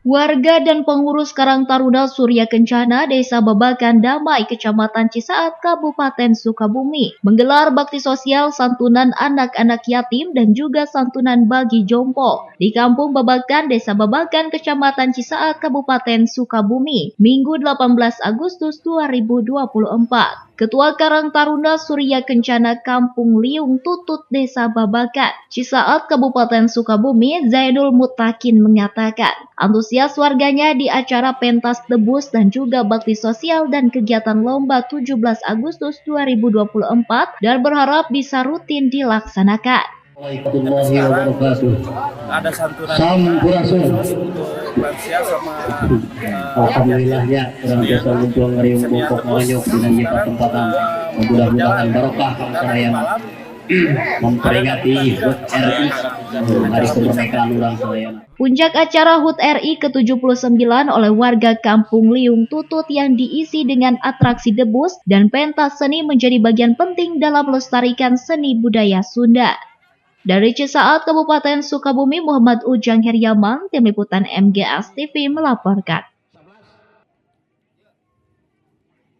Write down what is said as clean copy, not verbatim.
Warga dan pengurus Karang Taruna Surya Kencana, Desa Babakan Damai, Kecamatan Cisaat, Kabupaten Sukabumi, menggelar bakti sosial santunan anak-anak yatim dan juga santunan bagi jompo di Kampung Babakan, Desa Babakan, Kecamatan Cisaat, Kabupaten Sukabumi, Minggu 18 Agustus 2024. Ketua Karang Taruna Surya Kencana Kampung Liung Tutut, Desa Babakan, Cisaat, Kabupaten Sukabumi, Zainul Mutakin mengatakan, antusias warganya di acara pentas debus dan juga bakti sosial dan kegiatan lomba 17 Agustus 2024 dan berharap bisa rutin dilaksanakan. Warahmatullahi wabarakatuh. Ada santunan Sampurasun. lansia sama Alhamdulillah ya, kurang biasa untuk ngeriung pokok nganyuk dengan nyikat tempatan. Mudah-mudahan barokah kang yang memperingati HUT RI Hari Kemerdekaan Urang Sadayana. Puncak acara HUT RI ke-79 oleh warga Kampung Liung Tutut yang diisi dengan atraksi debus dan pentas seni menjadi bagian penting dalam melestarikan seni budaya Sunda. Dari Cisaat, Kabupaten Sukabumi, Muhammad Ujang Heriaman, Tim Liputan MGS TV melaporkan.